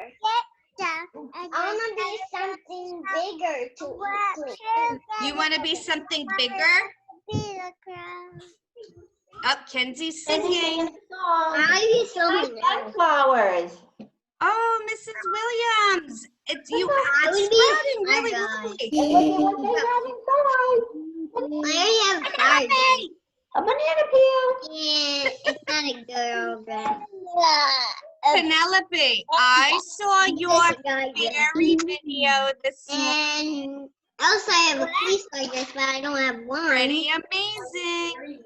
I want to be something bigger to You want to be something bigger? Oh, Kenzie's singing. I be something Sunflowers. Oh, Mrs. Williams, it's sprouting really lovely. And look at what they have inside. I have Barbie. A banana peel. Yeah, it's not a girl, but Penelope, I saw your fairy video this morning. and also I have a piece like this, but I don't have one. Pretty amazing.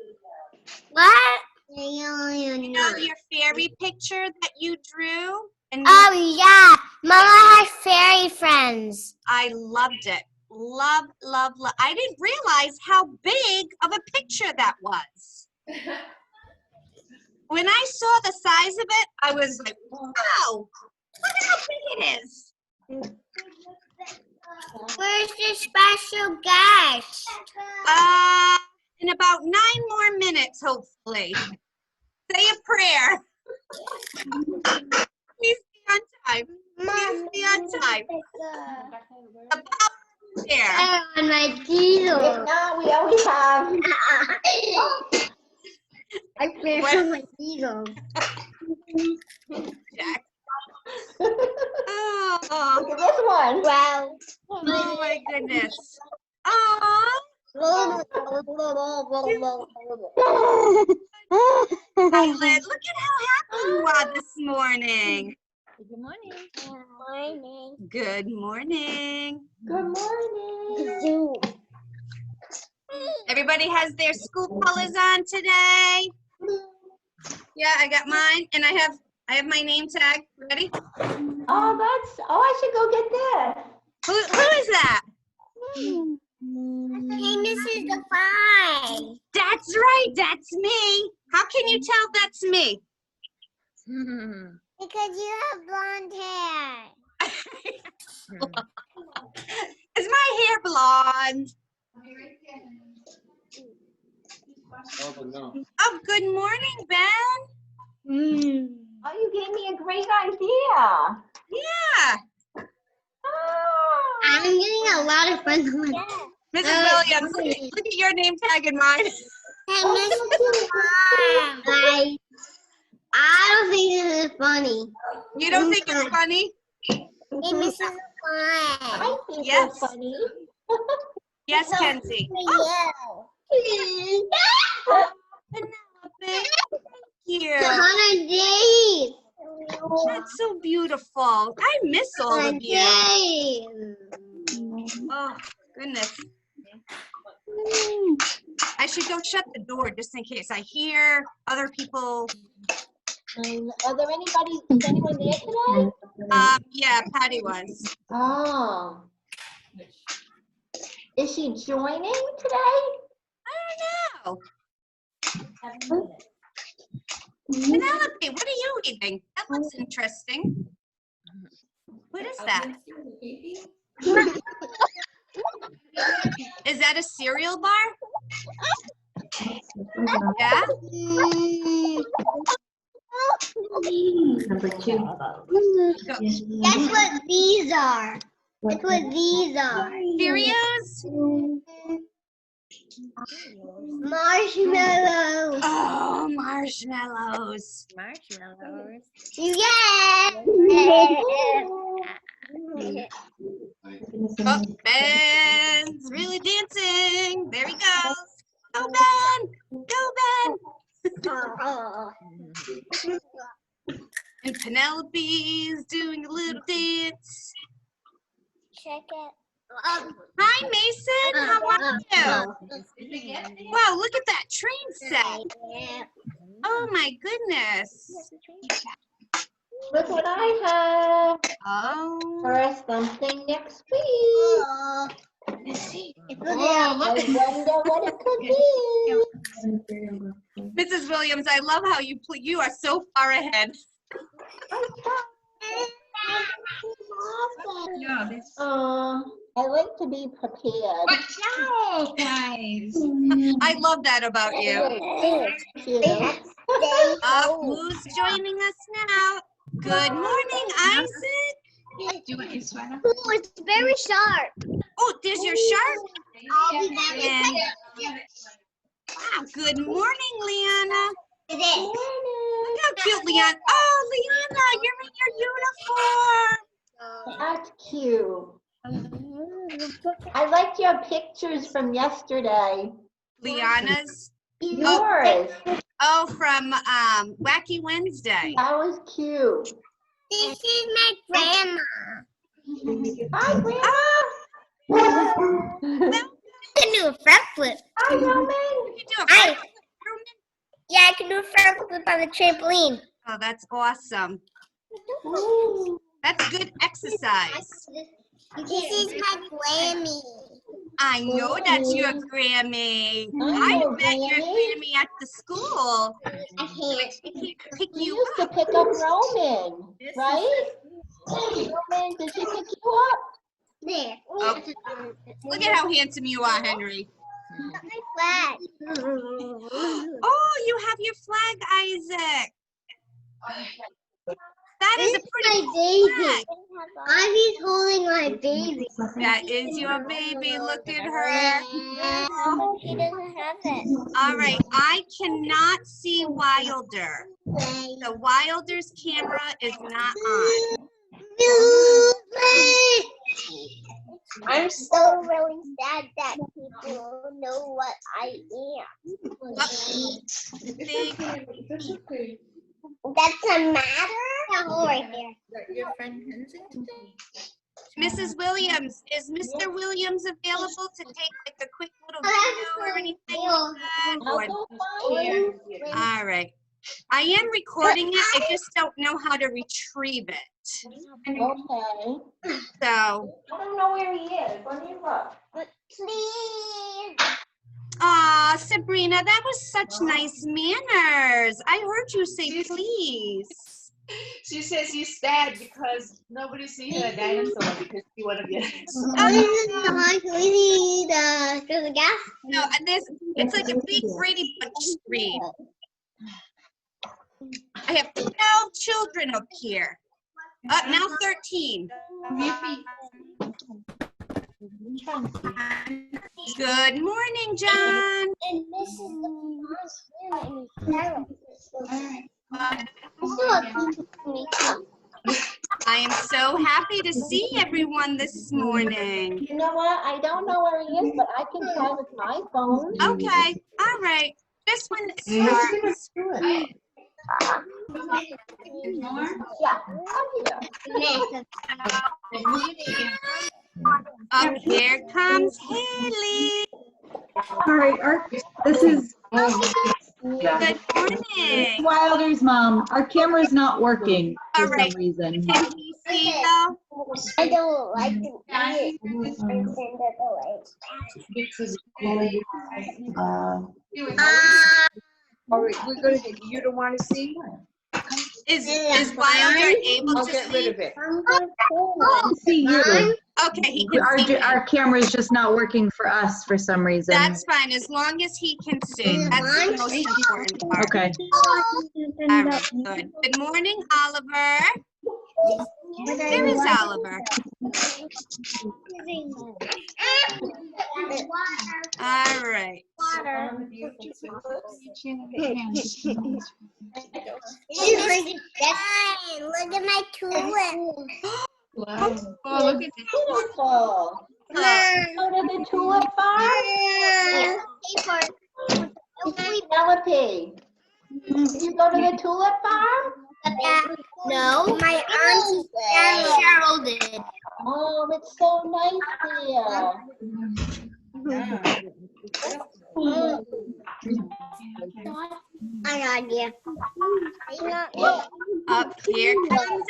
What? You know your fairy picture that you drew? And Oh yeah, Mama has fairy friends. I loved it. Love, love, love. I didn't realize how big of a picture that was. When I saw the size of it, I was like, wow, look at how big it is. Where's the special guest? In about 9 more minutes, hopefully. Say a prayer. Please be on time. Please be on time. The power there. On my diesel. If not, we always have. I feel my diesel. Jack. Look Oh, at this one. Wow. oh my goodness. Oh, Violet, look at how happy you are this morning. Good morning. Good morning. Good morning. Everybody has their school colors on today. Yeah, I got mine, and I have my name tag. Ready? I should go get that. Who is that? Hey, Mrs. Define. That's right. That's me. How can you tell that's me? Because you have blonde hair. Is my hair blonde? Oh, good morning, Ben. Oh, you gave me a great idea. Yeah. Oh. I'm getting a lot of friends on my Mrs. Williams, look at your name tag and mine. Hey, Mrs. Define. I don't think this is funny. You don't think it's funny? Hey, Mrs. Define. I think Yes. it's funny. Yes, Kenzie. Oh. Penelope, thank you. 100 days. That's so beautiful. I miss all of you. Oh, goodness. I should go shut the door just in case I hear other people. Is anyone there today? Yeah, Patty was. Oh. Is she joining today? I don't know. Penelope, what are you eating? That looks interesting. What is that? Is that a cereal bar? Yeah? Number 2. Go. That's what these are. That's what these are. Cheerios? Marshmallows. Oh, marshmallows. Marshmallows. Yeah. Oh, Ben's really dancing. There he goes. Go, Ben. Go, Ben. And Penelope's doing a little dance. Check it. Hi, Mason. How are you? Wow, look at that train set. Oh, my goodness. Look what I have Oh. for something next week. I wonder what it could be. Mrs. Williams, I love how you are so far ahead. I like to be prepared. Watch out, guys. I love that about you. Cute. Who's joining us now? Good morning, Isaac. you want your sweater? Oh, it's very sharp. Oh, there's your shark. I'll be back in a second. Wow, good morning, Leanna. It is. Look how cute, Leanna. Oh, Leanna, you're in your uniform. That's cute. I like your pictures from yesterday. Leanna's. Yours. Oh, from Wacky Wednesday. That was cute. This is my grandma. Hi, Grandma. I can do a front flip. Hi, Roman. You do a front flip, Roman? Yeah, I can do a front flip on the trampoline. Oh, that's awesome. Ooh. That's good exercise. This is my Grammy. I know that's your Grammy. I I know met your Grammy. Grammy at the school. I can't. I can't pick We you used to up. pick up Roman, right? Roman, did she pick you up? There. Oh. Look at how handsome you are, Henry. My flag. Oh, you have your flag, Isaac. That is a pretty my cool baby. flag. Ivy's holding my baby. That is your baby. Look at her. No, she doesn't have it. All right, I cannot see Wilder. The Wilder's camera is not on. I'm so really sad that people know what I am. See? That's a matter? That hole right there. Your friend Kensington? Mrs. Williams, is Mr. Williams available to take like a quick little video or anything like that? I'll Or- go find you. All right. I am recording it. I just don't know how to retrieve it. Okay. So, I don't know where he is. Let me look. But please. aw, Sabrina, that was such nice manners. I heard you say please. She says she's sad because nobody sees her dinosaur because she want to get it. Can we see the gas? No, and it's like a big Brady Bunch screen. I have 12 children up here. Now 13. Good morning, John. And this is the I am so happy to see everyone this morning. You know what? I don't know where he is, but I can try with my phone. Okay, all right. This one starts. Yeah. Up here comes Haley. All right, this is Good morning. Wilder's mom. Our camera's not working All for right. some reason. Can you see though? I don't like to eat it. You don't want to see? Is Wilder able I'll to get rid see? of it. I can see you. Okay, he can see me. Our camera's just not working for us for some reason. That's fine, as long as he can see. That's the most important part. Okay. All right, good. Good morning, Oliver. There is Oliver. All right. Look at my tulip. Wow. Oh, look at this. Beautiful. Go to the tulip farm. Penelope, did you go to the tulip farm? No, my aunt Cheryl did. Oh, it's so nice I got you. Up here comes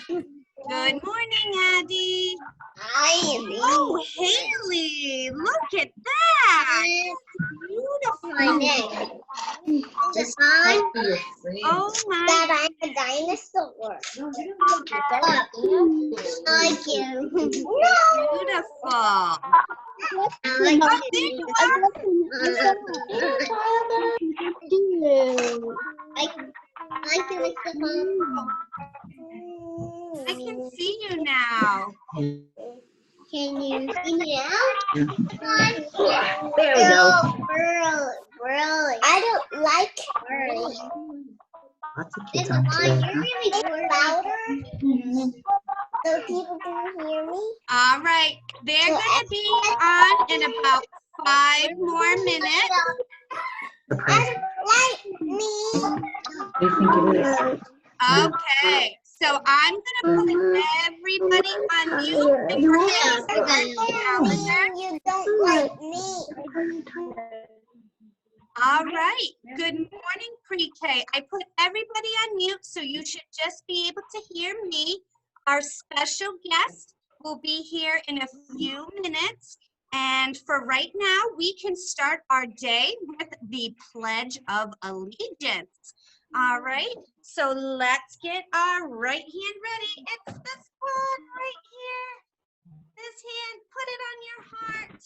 Addie. Good morning, Addie. Oh, Haley, look at that. My neck. Just on Oh my. that I'm a dinosaur. Like you. Beautiful. I like Oh, there you are. I can make the home. I can see you now. Can you see me now? There we go. Really. I don't like really. Lots of kids And on Mom, today. you're really louder so people can hear me. All right, they're gonna be on in about 5 more minutes. Surprise. Like me. What do you think it is? Okay, so I'm gonna put everybody on mute and prepare for the calendar. You don't like me. All right, good morning, pre-K. I put everybody on mute, so you should just be able to hear me. Our special guest will be here in a few minutes. And for right now, we can start our day with the Pledge of Allegiance. All right, so let's get our right hand ready. It's this one right here. This hand, put it on your heart.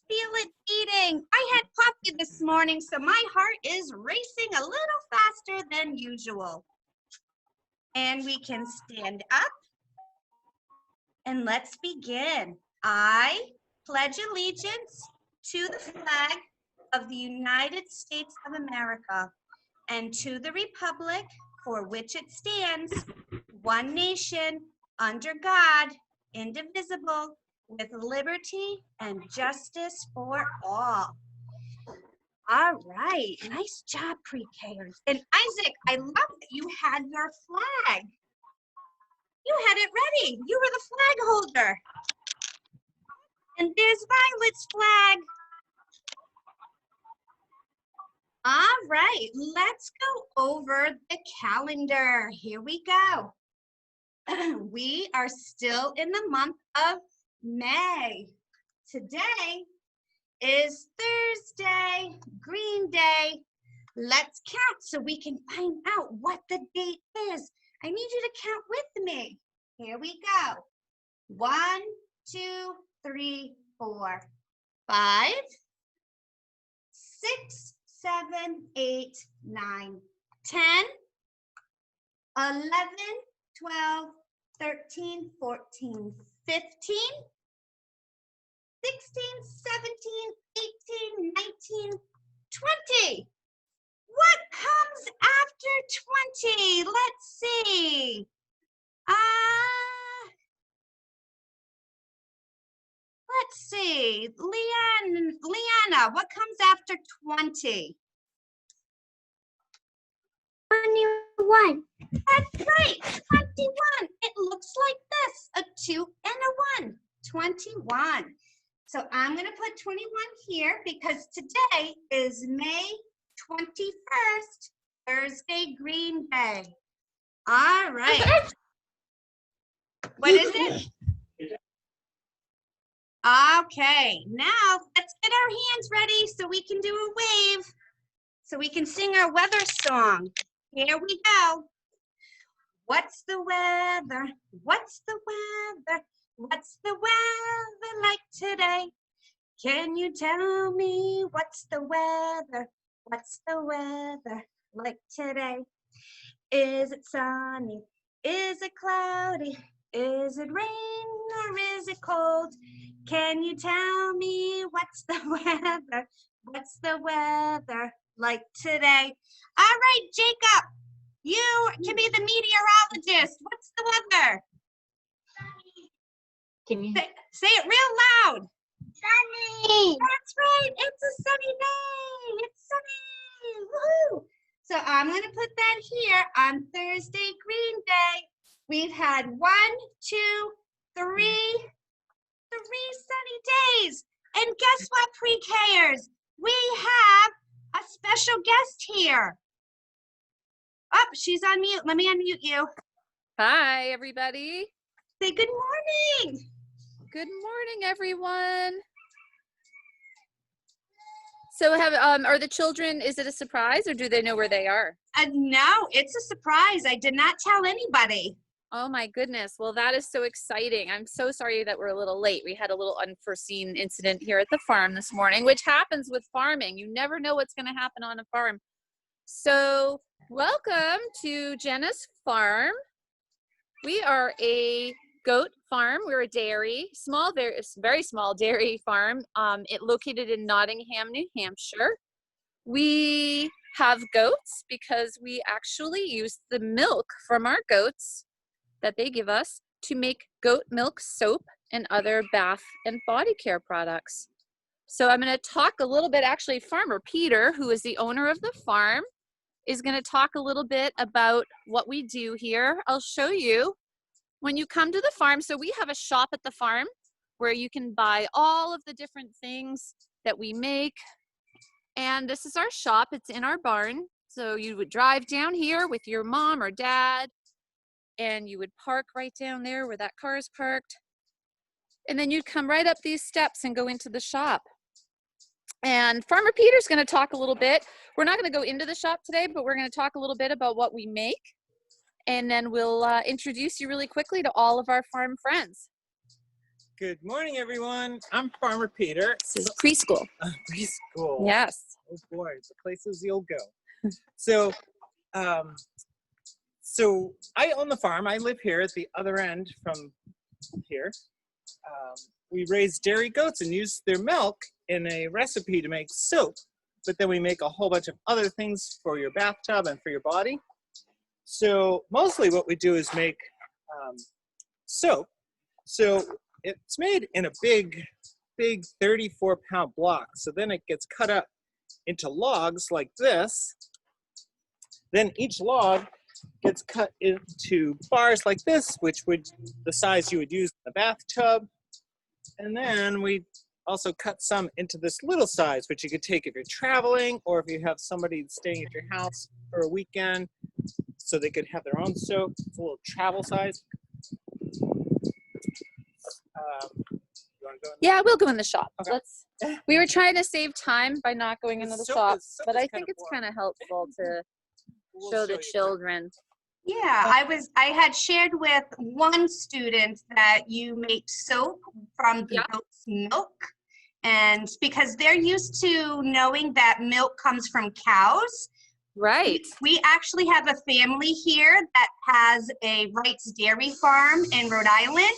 Feel it beating. I had coffee this morning, so my heart is racing a little faster than usual. And we can stand up. And let's begin. I pledge allegiance to the flag of the United States of America and to the republic for which it stands, one nation, under God, indivisible, with liberty and justice for all. All right, nice job, pre-Kers. And Isaac, I love that you had your flag. You had it ready. You were the flag holder. And there's Violet's flag. All right, let's go over the calendar. Here we go. We are still in the month of May. Today is Thursday, Green Day. Let's count so we can find out what the date is. I need you to count with me. Here we go. 1, 2, 3, 4, 5, 6, 7, 8, 9, 10, 11, 12, 13, 14, 15, 16, 17, 18, 19, 20. What comes after 20? Let's see. Let's see. Leanna, what comes after 20? 21. That's right, 21. It looks like this, a 2 and a 1, 21. So I'm gonna put 21 here because today is May 21st, Thursday, Green Day. All right. What is it? Okay, now let's get our hands ready so we can do a wave, so we can sing our weather song. Here we go. What's the weather? What's the weather? What's the weather like today? Can you tell me what's the weather? What's the weather like today? Is it sunny? Is it cloudy? Is it rain or is it cold? Can you tell me what's the weather? What's the weather like today? All right, Jacob, you can be the meteorologist. What's the weather? Can you? Say it real loud. Sunny. That's right. It's a sunny day. It's sunny. Woohoo! So I'm going to put that here on Thursday, Green Day. We've had 1, 2, 3 sunny days. And guess what, pre-Kers? We have a special guest here. Oh, she's on mute. Let me unmute you. Hi, everybody. Say good morning. Good morning, everyone. So are the children, is it a surprise or do they know where they are? No, it's a surprise. I did not tell anybody. Oh my goodness. Well, that is so exciting. I'm so sorry that we're a little late. We had a little unforeseen incident here at the farm this morning, which happens with farming. You never know what's going to happen on a farm. So welcome to Jenness Farm. We are a goat farm. We're a dairy, very small dairy farm. It located in Nottingham, New Hampshire. We have goats because we actually use the milk from our goats that they give us to make goat milk soap and other bath and body care products. So I'm going to talk a little bit, actually, Farmer Peter, who is the owner of the farm, is going to talk a little bit about what we do here. I'll show you when you come to the farm. So we have a shop at the farm where you can buy all of the different things that we make. And this is our shop. It's in our barn. So you would drive down here with your mom or dad, and you would park right down there where that car is parked. And then you'd come right up these steps and go into the shop. And Farmer Peter's going to talk a little bit. We're not going to go into the shop today, but we're going to talk a little bit about what we make. And then we'll introduce you really quickly to all of our farm friends. Good morning, everyone. I'm Farmer Peter. This is preschool. Preschool. Yes. Oh boy, the places you'll go. So I own the farm. I live here at the other end from here. We raise dairy goats and use their milk in a recipe to make soap, but then we make a whole bunch of other things for your bathtub and for your body. So mostly what we do is make soap. So it's made in a big 34-pound block. So then it gets cut up into logs like this. Then each log gets cut into bars like this, which would the size you would use in the bathtub. And then we also cut some into this little size, which you could take if you're traveling or if you have somebody staying at your house for a weekend so they could have their own soap. It's a little travel size. You want to go in? Yeah, we'll go in the shop. Okay. We were trying to save time by not going into the shop, but I think it's boring. kind of helpful to We'll show the you. children. Yeah, I had shared with one student that you make soap from the Yeah. goat's milk. And because they're used to knowing that milk comes from cows. Right. We actually have a family here that has a Wright's Dairy Farm in Rhode Island.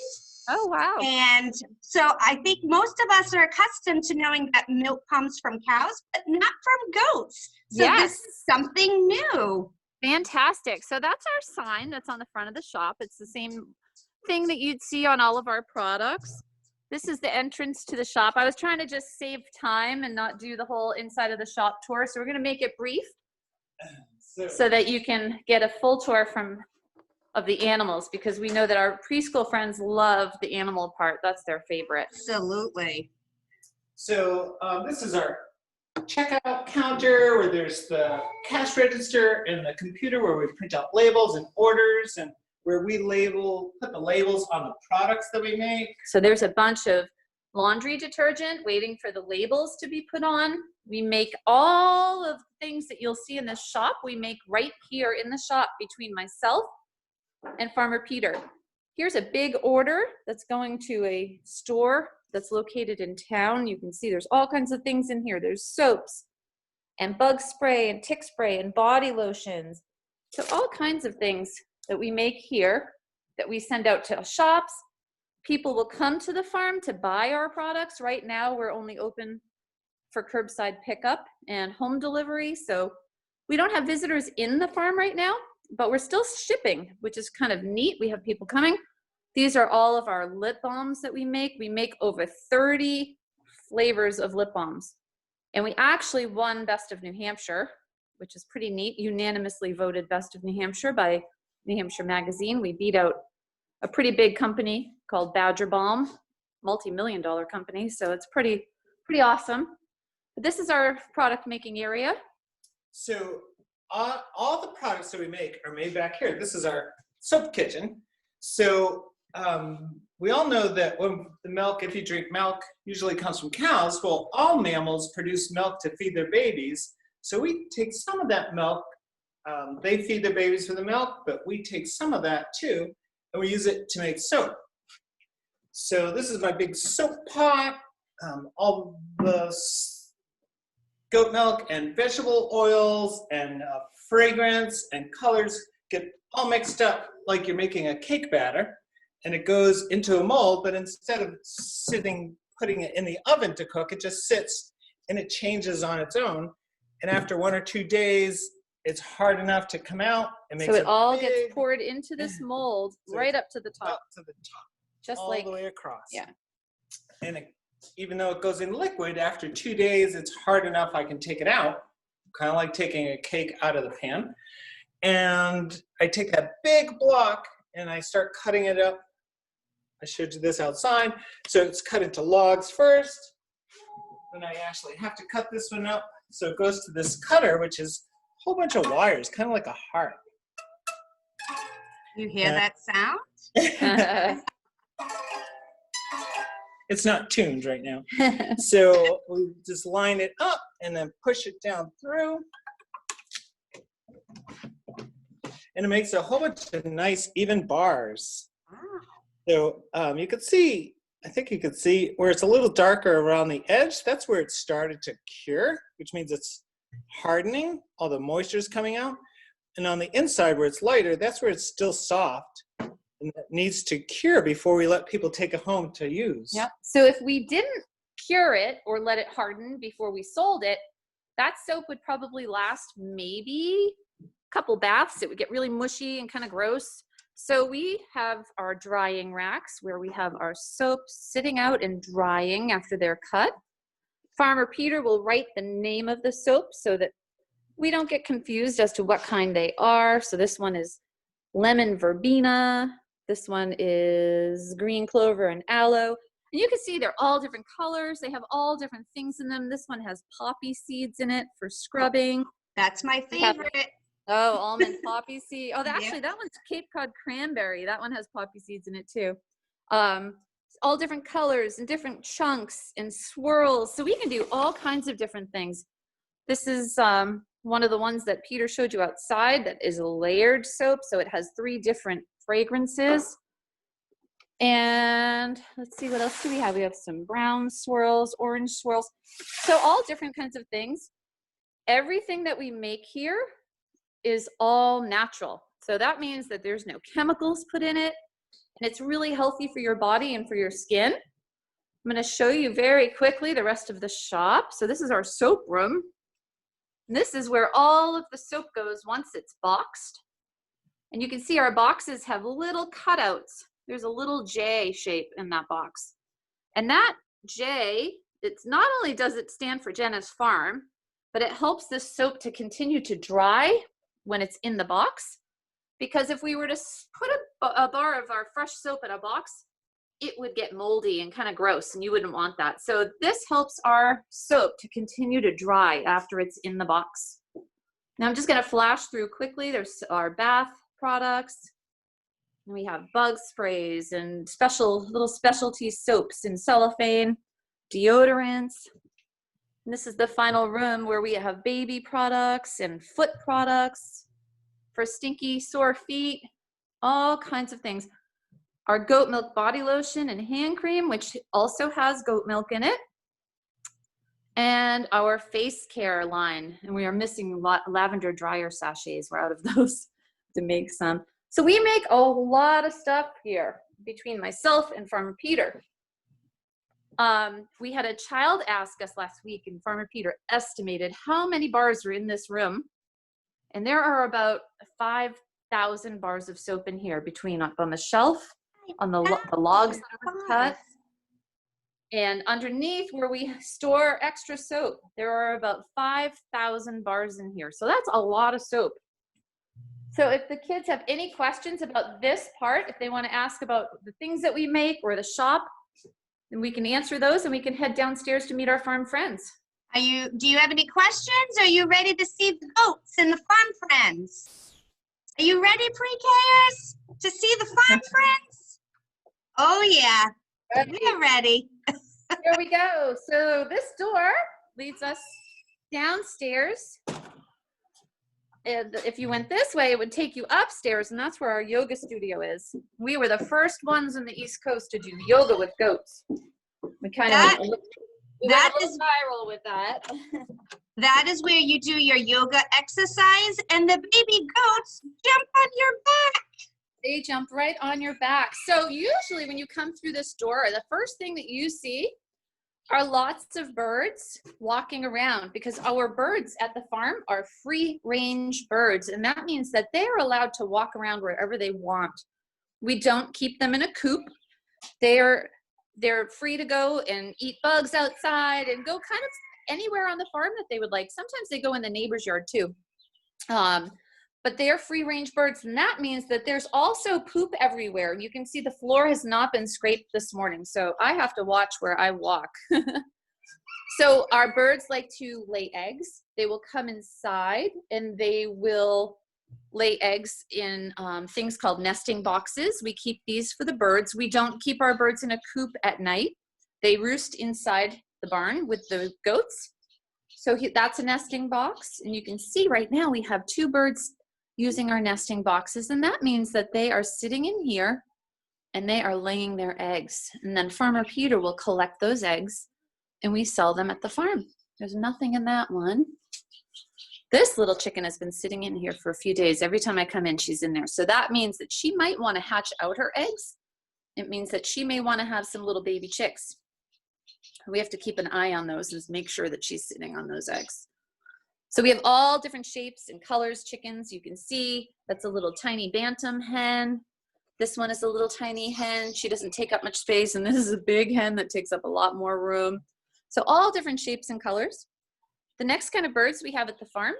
Oh, wow. And so I think most of us are accustomed to knowing that milk comes from cows, but not from goats. So Yes. this is something new. Fantastic. So that's our sign that's on the front of the shop. It's the same thing that you'd see on all of our products. This is the entrance to the shop. I was trying to just save time and not do the whole inside of the shop tour. So we're going to make it brief so that you can get a full tour of the animals, because we know that our preschool friends love the animal part. That's their favorite. Absolutely. So this is our checkout counter where there's the cash register and the computer where we print out labels and orders, and where we put the labels on the products that we make. So there's a bunch of laundry detergent waiting for the labels to be put on. We make all of the things that you'll see in the shop. We make right here in the shop between myself and Farmer Peter. Here's a big order that's going to a store that's located in town. You can see there's all kinds of things in here. There's soaps and bug spray and tick spray and body lotions. So all kinds of things that we make here that we send out to shops. People will come to the farm to buy our products. Right now, we're only open for curbside pickup and home delivery. So we don't have visitors in the farm right now, but we're still shipping, which is kind of neat. We have people coming. These are all of our lip balms that we make. We make over 30 flavors of lip balms. And we actually won Best of New Hampshire, which is pretty neat. Unanimously voted Best of New Hampshire by New Hampshire Magazine. We beat out a pretty big company called Badger Balm, multi-million-dollar company. So it's pretty awesome. But this is our product making area. So all the products that we make are made back here. This is our soap kitchen. So we all know that when the milk, if you drink milk, usually comes from cows. Well, all mammals produce milk to feed their babies. So we take some of that milk. They feed their babies with the milk, but we take some of that too, and we use it to make soap. So this is my big soap pot. All the goat milk and vegetable oils and fragrance and colors get all mixed up like you're making a cake batter, and it goes into a mold, but instead of putting it in the oven to cook, it just sits and it changes on its own. And after 1 or 2 days, it's hard enough to come out. So it all gets poured into this mold right up to the top. Up to the top. Just all like the way across. Yeah. And even though it goes in liquid, after 2 days, it's hard enough I can take it out, kind of like taking a cake out of the pan. And I take that big block and I start cutting it up. I showed you this outside. So it's cut into logs first. Then I actually have to cut this one up. So it goes to this cutter, which is a whole bunch of wires, kind of like a heart. You hear that sound? It's not tuned right now. So we just line it up and then push it down through. And it makes a whole bunch of nice even bars. So you could see, I think you could see where it's a little darker around the edge. That's where it started to cure, which means it's hardening. All the moisture is coming out. And on the inside where it's lighter, that's where it's still soft. And it needs to cure before we let people take it home to use. Yep. So if we didn't cure it or let it harden before we sold it, that soap would probably last maybe a couple baths. It would get really mushy and kind of gross. So we have our drying racks where we have our soaps sitting out and drying after they're cut. Farmer Peter will write the name of the soap so that we don't get confused as to what kind they are. So this one is lemon verbena. This one is green clover and aloe. And you can see they're all different colors. They have all different things in them. This one has poppy seeds in it for scrubbing. That's my favorite. Oh, almond poppy seed. Oh, actually, that one's Cape Cod cranberry. That one has poppy seeds in it too. All different colors and different chunks and swirls. So we can do all kinds of different things. This is one of the ones that Peter showed you outside that is a layered soap. So it has 3 different fragrances. And let's see, what else do we have? We have some brown swirls, orange swirls. So all different kinds of things. Everything that we make here is all natural. So that means that there's no chemicals put in it. And it's really healthy for your body and for your skin. I'm going to show you very quickly the rest of the shop. So this is our soap room. And this is where all of the soap goes once it's boxed. And you can see our boxes have little cutouts. There's a little J shape in that box. And that J, it's not only does it stand for Jenness Farm, but it helps this soap to continue to dry when it's in the box. Because if we were to put a bar of our fresh soap in a box, it would get moldy and kind of gross, and you wouldn't want that. So this helps our soap to continue to dry after it's in the box. Now I'm just going to flash through quickly. There's our bath products. And we have bug sprays and little specialty soaps in cellophane, deodorants. And this is the final room where we have baby products and foot products for stinky, sore feet, all kinds of things. Our goat milk body lotion and hand cream, which also has goat milk in it. And our face care line. And we are missing lavender dryer sachets. We're out of those to make some. So we make a lot of stuff here between myself and Farmer Peter. We had a child ask us last week, and Farmer Peter estimated how many bars were in this room. And there are about 5,000 bars of soap in here between up on the shelf, on the logs that are cut, and underneath where we store extra soap. There are about 5,000 bars in here. So that's a lot of soap. So if the kids have any questions about this part, if they want to ask about the things that we make or the shop, then we can answer those and we can head downstairs to meet our farm friends. Do you have any questions? Are you ready to see the goats and the farm friends? Are you ready, pre-Kers, to see the farm friends? Oh yeah, we're ready. Here we go. So this door leads us downstairs. And if you went this way, it would take you upstairs, and that's where our yoga studio is. We were the first ones on the East Coast to do yoga with goats. We kind of went viral with that. That is where you do your yoga exercise, and the baby goats jump on your back. They jump right on your back. So usually when you come through this door, the first thing that you see are lots of birds walking around, because our birds at the farm are free range birds. And that means that they are allowed to walk around wherever they want. We don't keep them in a coop. They're free to go and eat bugs outside and go kind of anywhere on the farm that they would like. Sometimes they go in the neighbor's yard too. But they are free range birds, and that means that there's also poop everywhere. You can see the floor has not been scraped this morning, so I have to watch where I walk. So our birds like to lay eggs. They will come inside and they will lay eggs in things called nesting boxes. We keep these for the birds. We don't keep our birds in a coop at night. They roost inside the barn with the goats. So that's a nesting box, and you can see right now we have 2 birds using our nesting boxes, and that means that they are sitting in here and they are laying their eggs. And then Farmer Peter will collect those eggs and we sell them at the farm. There's nothing in that one. This little chicken has been sitting in here for a few days. Every time I come in, she's in there. So that means that she might want to hatch out her eggs. It means that she may want to have some little baby chicks. We have to keep an eye on those and make sure that she's sitting on those eggs. So we have all different shapes and colors chickens. You can see that's a little tiny bantam hen. This one is a little tiny hen. She doesn't take up much space. And this is a big hen that takes up a lot more room. So all different shapes and colors. The next kind of birds we have at the farm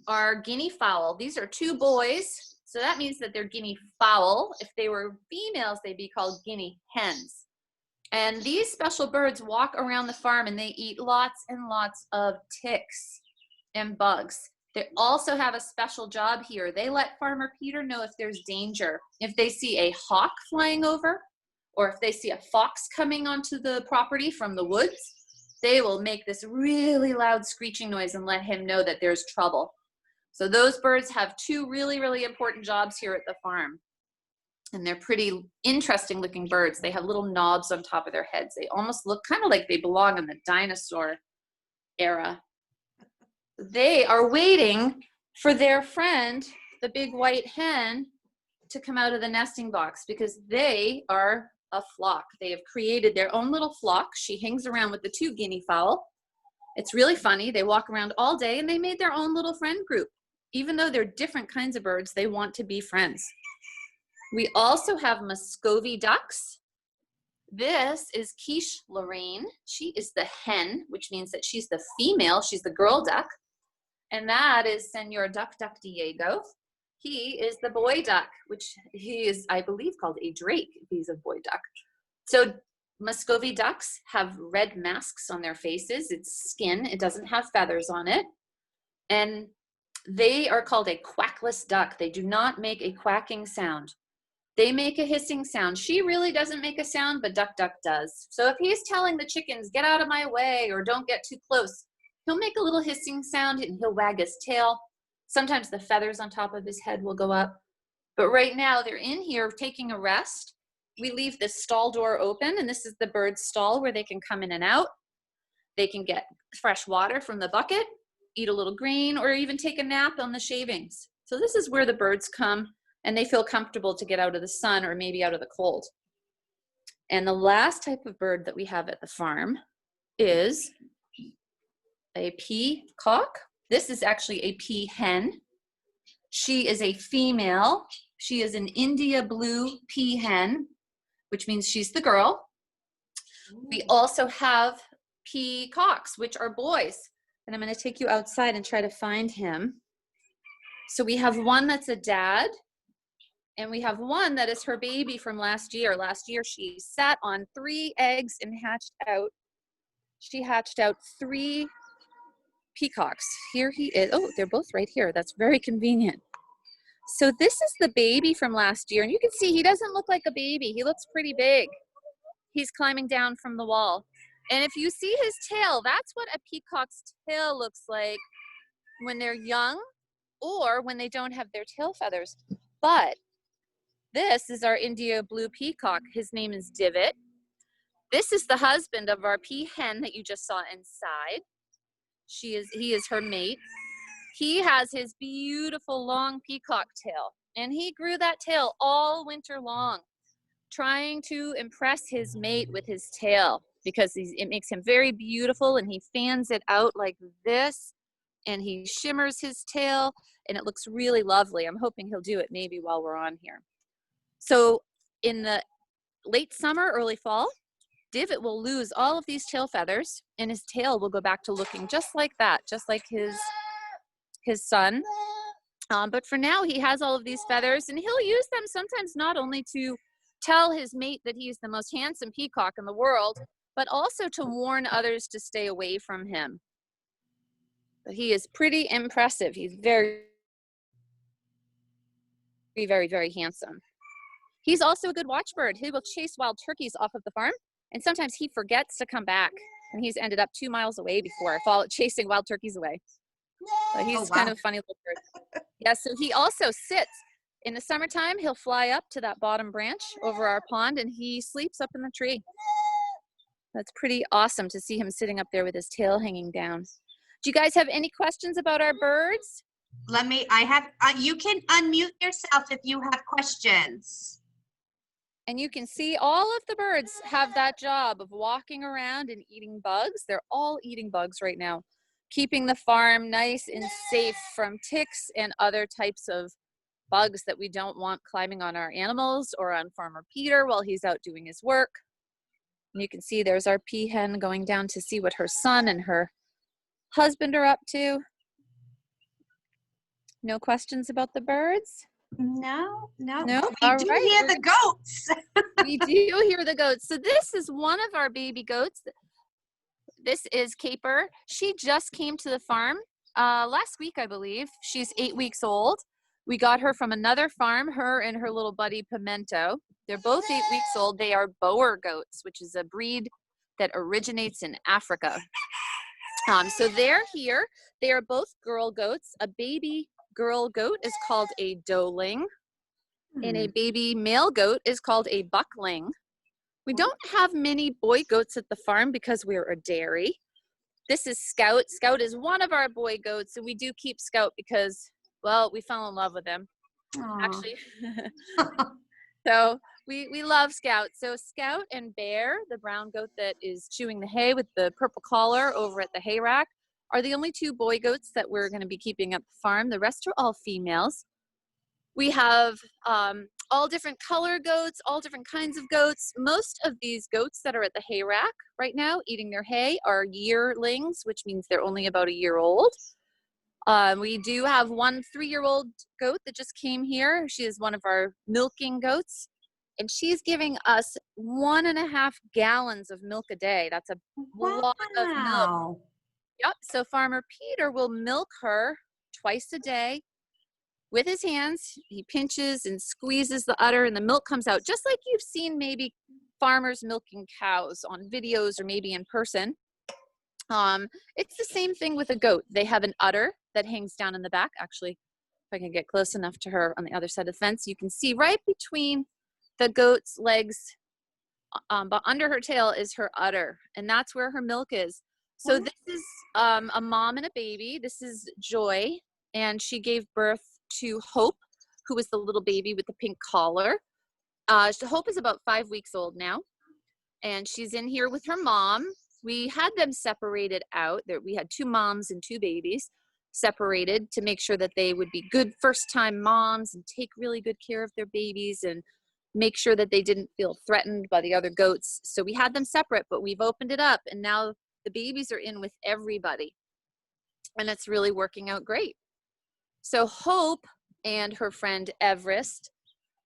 are guinea fowl. These are 2 boys. So that means that they're guinea fowl. If they were females, they'd be called guinea hens. And these special birds walk around the farm and they eat lots and lots of ticks and bugs. They also have a special job here. They let Farmer Peter know if there's danger. If they see a hawk flying over, or if they see a fox coming onto the property from the woods, they will make this really loud screeching noise and let him know that there's trouble. So those birds have 2 really, really important jobs here at the farm. And they're pretty interesting looking birds. They have little knobs on top of their heads. They almost look kind of like they belong in the dinosaur era. They are waiting for their friend, the big white hen, to come out of the nesting box, because they are a flock. They have created their own little flock. She hangs around with the 2 guinea fowl. It's really funny. They walk around all day and they made their own little friend group. Even though they're different kinds of birds, they want to be friends. We also have Muscovy ducks. This is Quiche Lorraine. She is the hen, which means that she's the female. She's the girl duck. And that is Senor Duck Diego. He is the boy duck, which he is, I believe, called a drake if he's a boy duck. So Muscovy ducks have red masks on their faces. It's skin. It doesn't have feathers on it. And they are called a quackless duck. They do not make a quacking sound. They make a hissing sound. She really doesn't make a sound, but Duck Duck does. So if he's telling the chickens, get out of my way or don't get too close, he'll make a little hissing sound and he'll wag his tail. Sometimes the feathers on top of his head will go up. But right now they're in here taking a rest. We leave the stall door open, and this is the bird's stall where they can come in and out. They can get fresh water from the bucket, eat a little grain, or even take a nap on the shavings. So this is where the birds come and they feel comfortable to get out of the sun or maybe out of the cold. And the last type of bird that we have at the farm is a peacock. This is actually a peahen. She is a female. She is an India blue peahen, which means she's the girl. We also have peacocks, which are boys. And I'm going to take you outside and try to find him. So we have one that's a dad, and we have one that is her baby from last year. Last year she sat on 3 eggs and hatched out. She hatched out 3 peacocks. Here he is. Oh, they're both right here. That's very convenient. So this is the baby from last year, and you can see he doesn't look like a baby. He looks pretty big. He's climbing down from the wall. And if you see his tail, that's what a peacock's tail looks like when they're young or when they don't have their tail feathers. But this is our India blue peacock. His name is Divot. This is the husband of our peahen that you just saw inside. He is her mate. He has his beautiful long peacock tail. And he grew that tail all winter long, trying to impress his mate with his tail because it makes him very beautiful, and he fans it out like this, and he shimmers his tail, and it looks really lovely. I'm hoping he'll do it maybe while we're on here. So in the late summer, early fall, Divot will lose all of these tail feathers, and his tail will go back to looking just like that, just like his son. But for now, he has all of these feathers, and he'll use them sometimes not only to tell his mate that he's the most handsome peacock in the world, but also to warn others to stay away from him. But he is pretty impressive. He's very, very, very handsome. He's also a good watchbird. He will chase wild turkeys off of the farm, and sometimes he forgets to come back, and he's ended up 2 miles away before chasing wild turkeys away. But he's kind of a funny little bird. Yeah, so he also sits in the summertime. He'll fly up to that bottom branch over our pond, and he sleeps up in the tree. That's pretty awesome to see him sitting up there with his tail hanging down. Do you guys have any questions about our birds? You can unmute yourself if you have questions. And you can see all of the birds have that job of walking around and eating bugs. They're all eating bugs right now, keeping the farm nice and safe from ticks and other types of bugs that we don't want climbing on our animals or on Farmer Peter while he's out doing his work. And you can see there's our peahen going down to see what her son and her husband are up to. No questions about the birds? No. We do hear the goats. We do hear the goats. So this is one of our baby goats. This is Caper. She just came to the farm last week, I believe. She's 8 weeks old. We got her from another farm, her and her little buddy Pimento. They're both 8 weeks old. They are Boer goats, which is a breed that originates in Africa. So they're here. They are both girl goats. A baby girl goat is called a doeling, and a baby male goat is called a buckling. We don't have many boy goats at the farm because we're a dairy. This is Scout. Scout is one of our boy goats, and we do keep Scout because, well, we fell in love with him, actually. So we love Scout. So Scout and Bear, the brown goat that is chewing the hay with the purple collar over at the hay rack, are the only 2 boy goats that we're going to be keeping at the farm. The rest are all females. We have all different color goats, all different kinds of goats. Most of these goats that are at the hay rack right now eating their hay are yearlings, which means they're only about a year old. We do have one 3-year-old goat that just came here. She is one of our milking goats, and she's giving us 1.5 gallons of milk a day. That's a lot of milk. Yep, so Farmer Peter will milk her twice a day with his hands. He pinches and squeezes the udder, and the milk comes out, just like you've seen maybe farmers milking cows on videos or maybe in person. It's the same thing with a goat. They have an udder that hangs down in the back. Actually, if I can get close enough to her on the other side of the fence, you can see right between the goat's legs, but under her tail is her udder, and that's where her milk is. So this is a mom and a baby. This is Joy, and she gave birth to Hope, who was the little baby with the pink collar. Hope is about 5 weeks old now, and she's in here with her mom. We had them separated out. We had 2 moms and 2 babies separated to make sure that they would be good first-time moms and take really good care of their babies and make sure that they didn't feel threatened by the other goats. So we had them separate, but we've opened it up, and now the babies are in with everybody, and it's really working out great. So Hope and her friend Everest,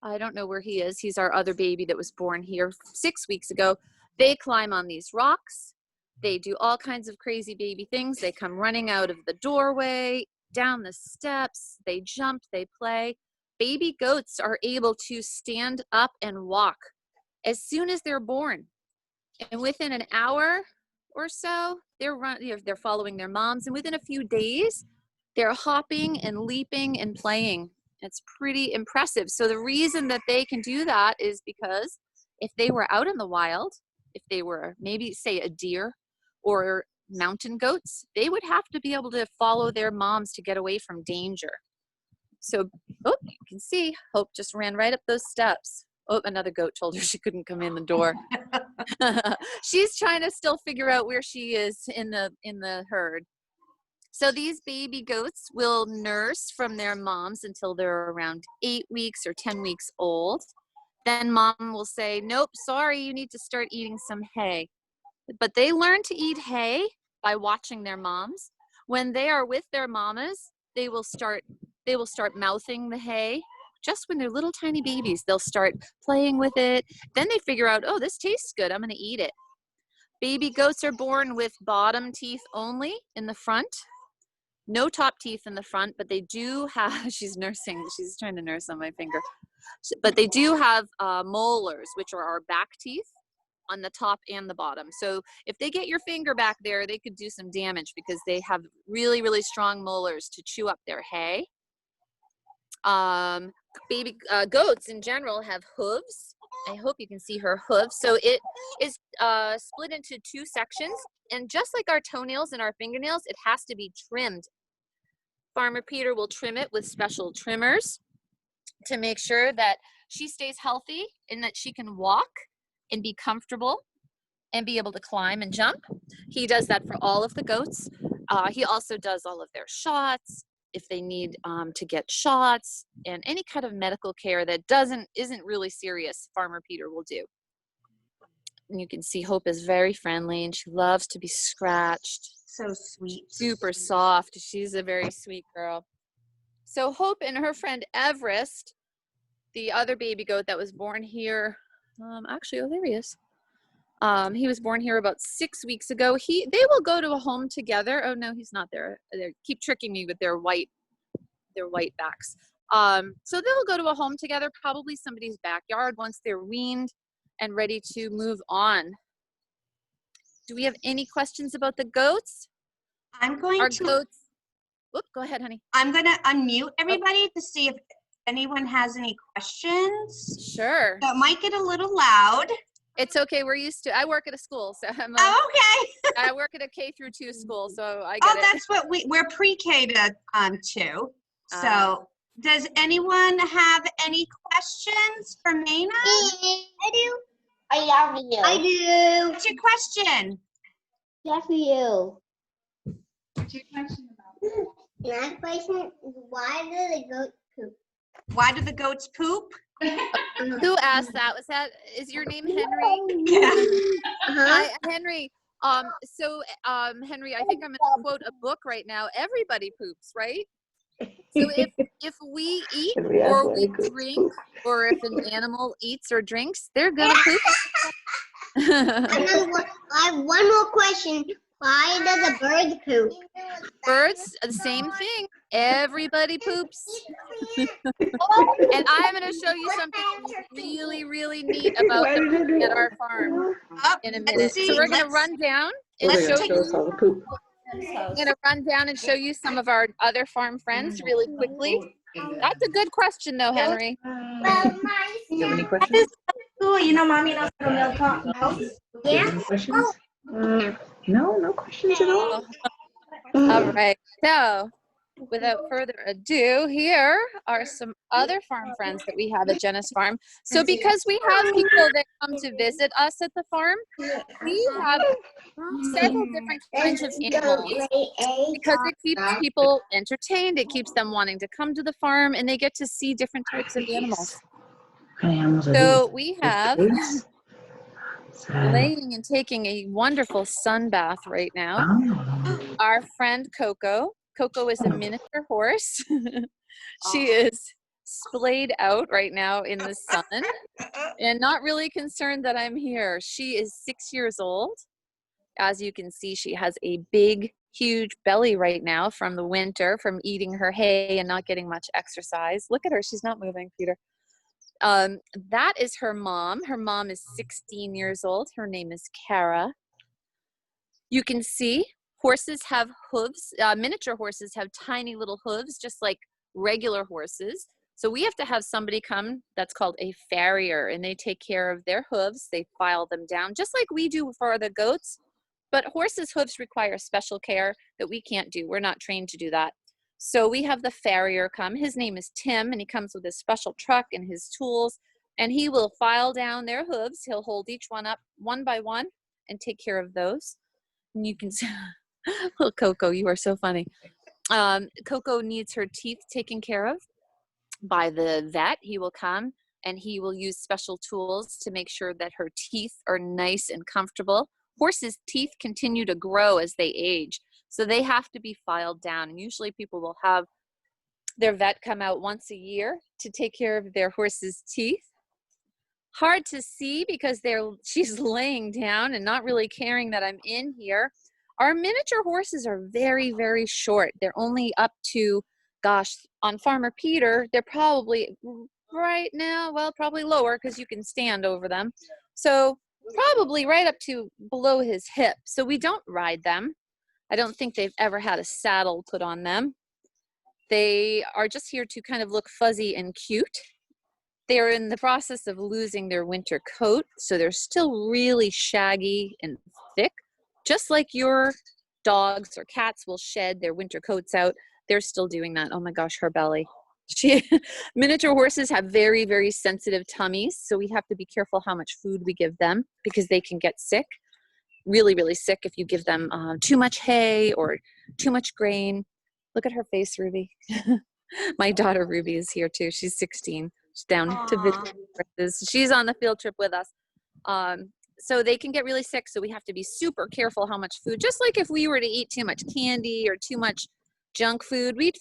I don't know where he is. He's our other baby that was born here 6 weeks ago. They climb on these rocks. They do all kinds of crazy baby things. They come running out of the doorway, down the steps. They jump, they play. Baby goats are able to stand up and walk as soon as they're born. And within an hour or so, they're following their moms. And within a few days, they're hopping and leaping and playing. It's pretty impressive. So the reason that they can do that is because if they were out in the wild, if they were maybe say a deer or mountain goats, they would have to be able to follow their moms to get away from danger. So, oh, you can see Hope just ran right up those steps. Oh, another goat told her she couldn't come in the door. She's trying to still figure out where she is in the herd. So these baby goats will nurse from their moms until they're around 8 weeks or 10 weeks old. Then mom will say, nope, sorry, you need to start eating some hay. But they learn to eat hay by watching their moms. When they are with their mamas, they will start mouthing the hay. Just when they're little tiny babies, they'll start playing with it. Then they figure out, oh, this tastes good, I'm gonna eat it. Baby goats are born with bottom teeth only in the front. No top teeth in the front, but they do have, she's trying to nurse on my finger. But they do have molars, which are our back teeth on the top and the bottom. So if they get your finger back there, they could do some damage because they have really, really strong molars to chew up their hay. Baby goats in general have hooves. I hope you can see her hooves. So it is split into 2 sections. And just like our toenails and our fingernails, it has to be trimmed. Farmer Peter will trim it with special trimmers to make sure that she stays healthy and that she can walk and be comfortable and be able to climb and jump. He does that for all of the goats. He also does all of their shots, if they need to get shots, and any kind of medical care that isn't really serious, Farmer Peter will do. And you can see Hope is very friendly and she loves to be scratched. So sweet. Super soft. She's a very sweet girl. So Hope and her friend Everest, the other baby goat that was born here, actually, oh, there he is. He was born here about 6 weeks ago. They will go to a home together. Oh no, he's not there. They keep tricking me with their white backs. So they'll go to a home together, probably somebody's backyard once they're weaned and ready to move on. Do we have any questions about the goats? I'm going to goats. Whoop, go ahead, honey. I'm going to unmute everybody to see if anyone has any questions. Sure. So it might get a little loud. It's okay. We're used to. I work at a school, so I'm. Okay. I work at a K-2 school, so I get it. That's what we're pre-K to 2. So does anyone have any questions for Maina? I do. I love you. I do. What's your question? Just for you. What's your question about? My question is, why do the goats poop? Why do the goats poop? Who asked that? Is your name Henry? Yeah. Hi, Henry. Henry, I think I'm going to quote a book right now. Everybody poops, right? So if we eat or we drink, or if an animal eats or drinks, they're gonna poop. I have one more question. Why does a bird poop? Birds, the same thing. Everybody poops. And I'm going to show you something really, really neat about the poop at our farm in a minute. So we're going to run down and show you. I'm going to run down and show you some of our other farm friends really quickly. That's a good question, though, Henry. Do you have any questions? Cool. You know, Mommy knows how to milk cows. Do you have any questions? No questions at all. All right. So without further ado, here are some other farm friends that we have at Jenness Farm. So because we have people that come to visit us at the farm, we have several different kinds of animals because it keeps people entertained. It keeps them wanting to come to the farm and they get to see different types of animals. So we have laying and taking a wonderful sun bath right now. Our friend Coco. Coco is a miniature horse. She is splayed out right now in the sun and not really concerned that I'm here. She is 6 years old. As you can see, she has a big, huge belly right now from the winter, from eating her hay and not getting much exercise. Look at her. She's not moving, Peter. That is her mom. Her mom is 16 years old. Her name is Kara. You can see horses have hooves. Miniature horses have tiny little hooves, just like regular horses. So we have to have somebody come that's called a farrier, and they take care of their hooves. They file them down, just like we do for the goats. But horses' hooves require special care that we can't do. We're not trained to do that. So we have the farrier come. His name is Tim, and he comes with his special truck and his tools, and he will file down their hooves. He'll hold each one up one by one and take care of those. And you can see, little Coco, you are so funny. Coco needs her teeth taken care of by the vet. He will come and he will use special tools to make sure that her teeth are nice and comfortable. Horses' teeth continue to grow as they age, so they have to be filed down. And usually people will have their vet come out once a year to take care of their horse's teeth. Hard to see because she's laying down and not really caring that I'm in here. Our miniature horses are very, very short. They're only up to, gosh, on Farmer Peter, they're probably right now, well, probably lower because you can stand over them. So probably right up to below his hip. So we don't ride them. I don't think they've ever had a saddle put on them. They are just here to kind of look fuzzy and cute. They're in the process of losing their winter coat, so they're still really shaggy and thick. Just like your dogs or cats will shed their winter coats out, they're still doing that. Oh my gosh, her belly. Miniature horses have very, very sensitive tummies, so we have to be careful how much food we give them because they can get sick, really, really sick if you give them too much hay or too much grain. Look at her face, Ruby. My daughter Ruby is here too. She's 16. She's down to visit horses. She's on the field trip with us. So they can get really sick, so we have to be super careful how much food. Just like if we were to eat too much candy or too much junk food, we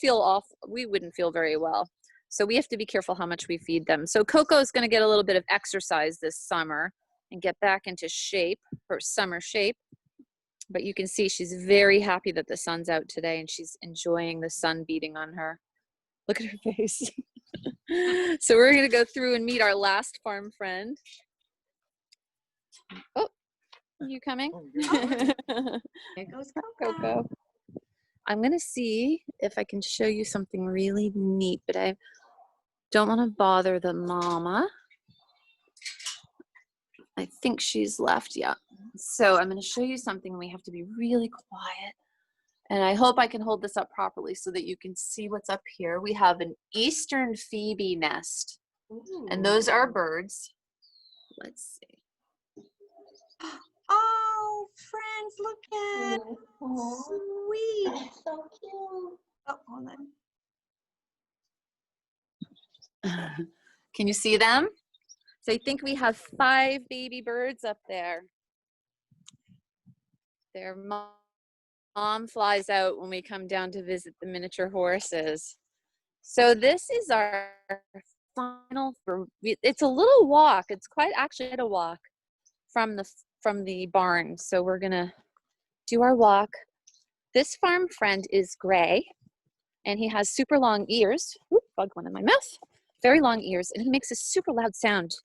wouldn't feel very well. So we have to be careful how much we feed them. So Coco's going to get a little bit of exercise this summer and get back into shape, her summer shape. But you can see she's very happy that the sun's out today and she's enjoying the sun beating on her. Look at her face. So we're going to go through and meet our last farm friend. Oh, are you coming? There goes Coco. I'm going to see if I can show you something really neat, but I don't want to bother the mama. I think she's left, yeah. So I'm going to show you something. We have to be really quiet. And I hope I can hold this up properly so that you can see what's up here. We have an eastern phoebe nest. Ooh. And those are birds. Let's see. Oh, friends, look at it. Sweet. So cute. Oh, hold on. Can you see them? So I think we have 5 baby birds up there. Their mom flies out when we come down to visit the miniature horses. So this is our final, it's a little walk. It's quite actually a walk from the barn. So we're gonna do our walk. This farm friend is gray and he has super long ears. Oop, bug one in my mouth. Very long ears, and he makes a super loud sound.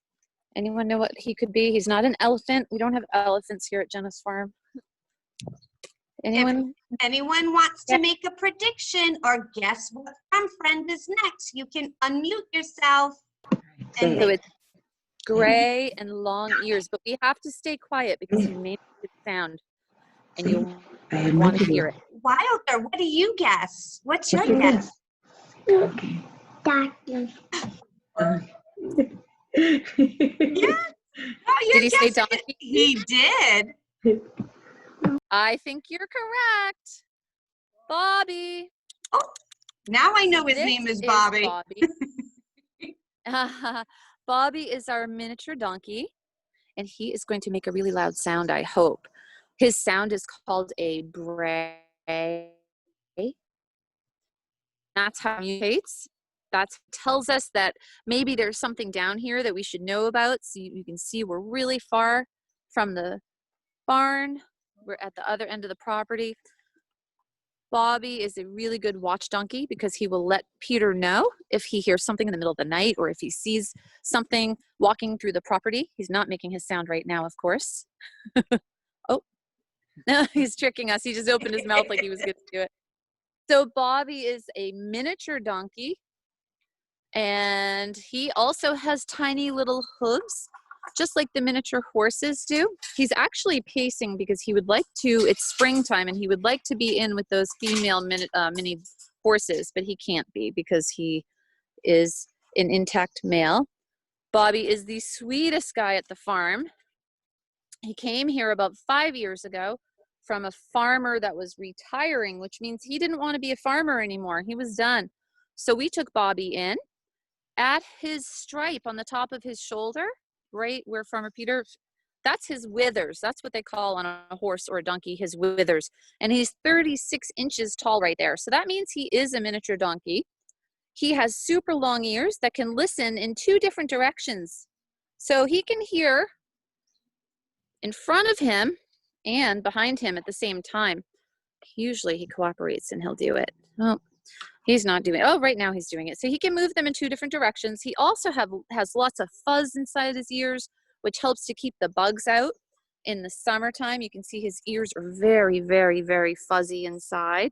Anyone know what he could be? He's not an elephant. We don't have elephants here at Jenness Farm. Anyone? If anyone wants to make a prediction or guess what farm friend is next, you can unmute yourself. And So it's gray and long ears, but we have to stay quiet because he made a good sound, and you'll want to hear it. Wilder, what do you guess? What's your guess? Doctor. Yeah. Oh, Did he say donkey? He did. I think you're correct. Bobby. Oh, now I know his This name is Bobby. Bobby is our miniature donkey, and he is going to make a really loud sound, I hope. His sound is called a bray. That's how he communicates. That tells us that maybe there's something down here that we should know about. So you can see we're really far from the barn. We're at the other end of the property. Bobby is a really good watch donkey because he will let Peter know if he hears something in the middle of the night or if he sees something walking through the property. He's not making his sound right now, of course. Oh, no, he's tricking us. He just opened his mouth like he was going to do it. So Bobby is a miniature donkey, and he also has tiny little hooves, just like the miniature horses do. He's actually pacing because he would like to, it's springtime, and he would like to be in with those female mini horses, but he can't be because he is an intact male. Bobby is the sweetest guy at the farm. He came here about 5 years ago from a farmer that was retiring, which means he didn't want to be a farmer anymore. He was done. So we took Bobby in. At his stripe on the top of his shoulder, right where Farmer Peter, that's his withers. That's what they call on a horse or a donkey, his withers. And he's 36 inches tall right there. So that means he is a miniature donkey. He has super long ears that can listen in 2 different directions. So he can hear in front of him and behind him at the same time. Usually he cooperates and he'll do it. Oh, he's not doing it. Oh, right now he's doing it. So he can move them in 2 different directions. He also has lots of fuzz inside his ears, which helps to keep the bugs out. In the summertime, you can see his ears are very, very, very fuzzy inside.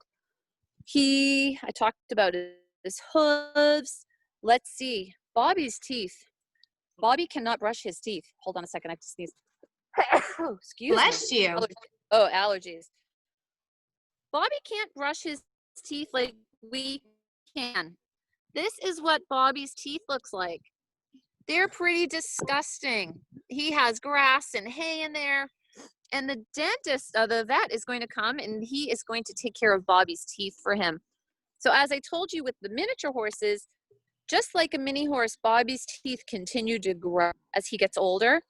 I talked about his hooves. Let's see, Bobby's teeth. Bobby cannot brush his teeth. Hold on a second, I have to sneeze. Oh, excuse me. Bless you. Oh, allergies. Bobby can't brush his teeth like we can. This is what Bobby's teeth looks like. They're pretty disgusting. He has grass and hay in there. And the dentist, the vet, is going to come and he is going to take care of Bobby's teeth for him. So as I told you with the miniature horses, just like a mini horse, Bobby's teeth continue to grow as he gets older.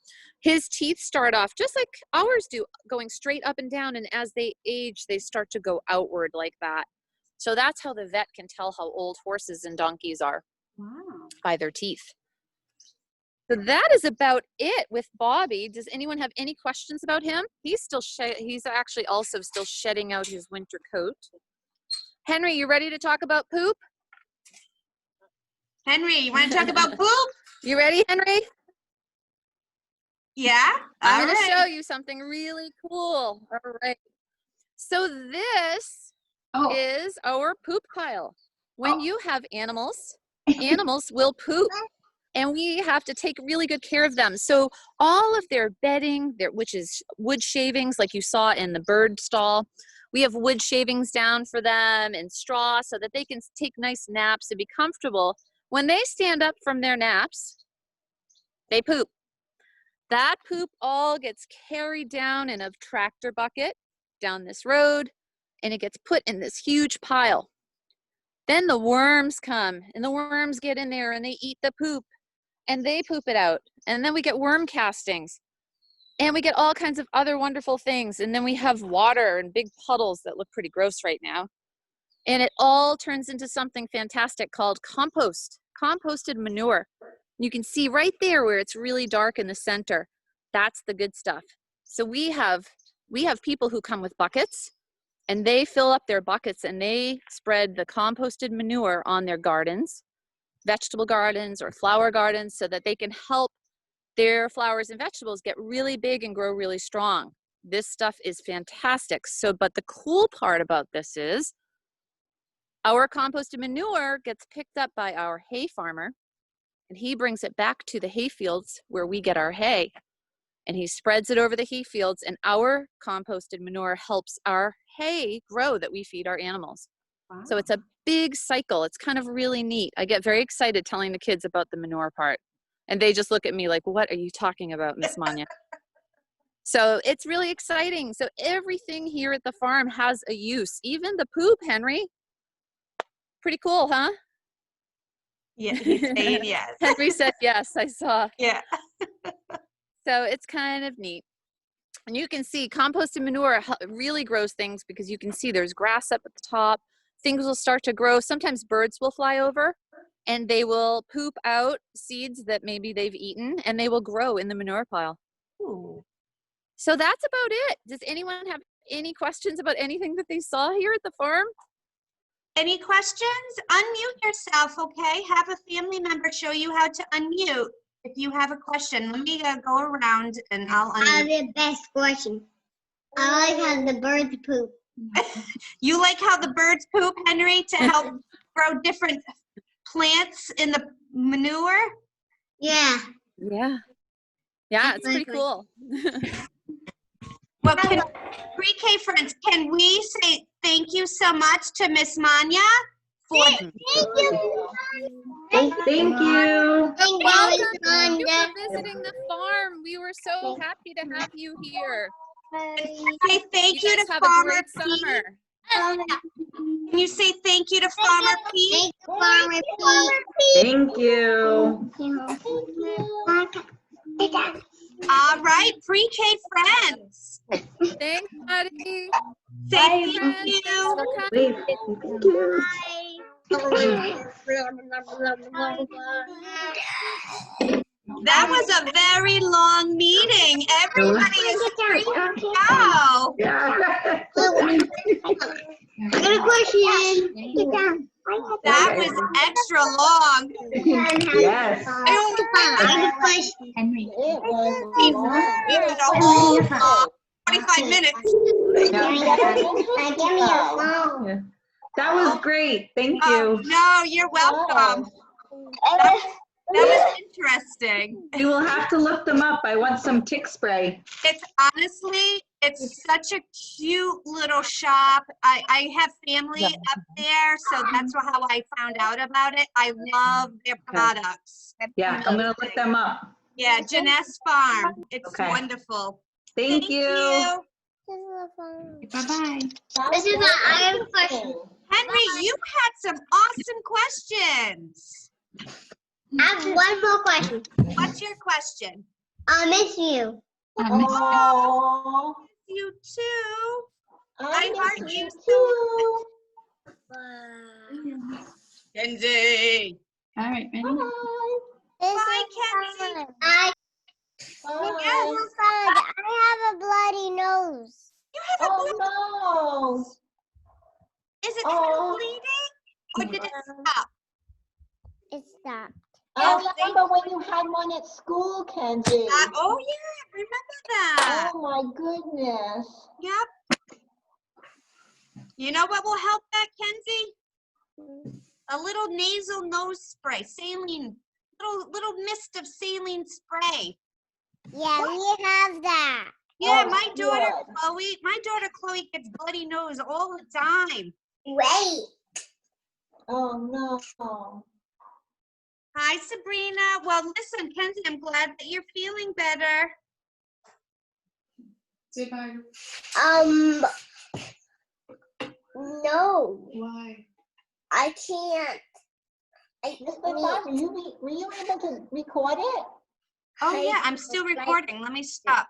His teeth start off just like ours do, going straight up and down. And as they age, they start to go outward like that. So that's how the vet can tell how old horses and donkeys are. Wow. By their teeth. So that is about it with Bobby. Does anyone have any questions about him? He's actually also still shedding out his winter coat. Henry, you ready to talk about poop? Henry, you want to talk about poop? You ready, Henry? Yeah. I'm going to show you something really cool. All right. So this is our poop pile. When you have animals, animals will poop. And we have to take really good care of them. So all of their bedding, which is wood shavings like you saw in the bird stall, we have wood shavings down for them and straw so that they can take nice naps and be comfortable. When they stand up from their naps, they poop. That poop all gets carried down in a tractor bucket down this road, and it gets put in this huge pile. Then the worms come, and the worms get in there and they eat the poop. And they poop it out. And then we get worm castings. And we get all kinds of other wonderful things. And then we have water and big puddles that look pretty gross right now. And it all turns into something fantastic called compost, composted manure. You can see right there where it's really dark in the center. That's the good stuff. So we have people who come with buckets, and they fill up their buckets and they spread the composted manure on their gardens, vegetable gardens or flower gardens, so that they can help their flowers and vegetables get really big and grow really strong. This stuff is fantastic. So, but the cool part about this is our composted manure gets picked up by our hay farmer, and he brings it back to the hay fields where we get our hay, and he spreads it over the hay fields, and our composted manure helps our hay grow that we feed our animals. Wow. So it's a big cycle. It's kind of really neat. I get very excited telling the kids about the manure part, and they just look at me like, what are you talking about, Miss Manya? So it's really exciting. So everything here at the farm has a use, even the poop, Henry. Pretty cool, huh? Yeah, he's saying yes. Henry said yes, I saw. Yeah. So it's kind of neat. And you can see composted manure really grows things, because you can see there's grass up at the top. Things will start to grow. Sometimes birds will fly over and they will poop out seeds that maybe they've eaten, and they will grow in the manure pile. Ooh. So that's about it. Does anyone have any questions about anything that they saw here at the farm? Any questions? Unmute yourself, okay? Have a family member show you how to unmute if you have a question. Let me go around and I'll unmute. I have the best question. I like how the birds poop. You like how the birds poop, Henry, to help grow different plants in the manure? Yeah. Yeah. Yeah, it's pretty cool. Well, pre-K friends, can we say thank you so much to Miss Manya for them. Thank you. Thank you. Welcome. Thank you for visiting the farm. We were so happy to have you here. Say thank you guys to have a Farmer great Pete. summer. Can you say thank you to Farmer Pete? Farmer Pete. Thank you. All right, pre-K friends. Thanks, buddy. Say Friends, thank thanks you. for coming. Wait, thank you. That was a very long meeting. Everybody is free to go. Yeah. I got a question. Sit down. That was extra long. Yes. I got a question. Henry. We did a whole 45 minutes. Give me your phone. That was great. Thank Oh, you. no, you're welcome. That was interesting. We will have to look them up. I want some tick spray. It's honestly, it's such a cute little shop. I have family up there, so that's how I found out about it. I love their products. Yeah, I'm gonna look them up. Yeah, Jenness Farm. It's Okay. wonderful. Thank you. Bye-bye. This is I have a question. Henry, you had some awesome questions. I have one more question. What's your question? I miss you. Oh, You too. I heart miss you you too. Kenzie. All right, ready? Bye, Kenzie. I Bye. have a bloody nose. You have a blood. Oh Is it Oh. bleeding? Or did it stop? It stopped. no! I remember when you had one at school, Kenzie. Oh, yeah. Remember that. Oh my goodness. Yep. You know what will help that, Kenzie? A little nasal nose spray, saline, little mist of saline spray. Yeah, we have that. Yeah, Oh, my daughter Chloe gets bloody nose all the time. Wait. Oh no. Hi, Sabrina. Well, listen, Kenzie, I'm glad that you're feeling better. Say bye. No, Why? I can't. Mr. Fox, were you able to record it? Oh, yeah, I'm still recording. Let me stop.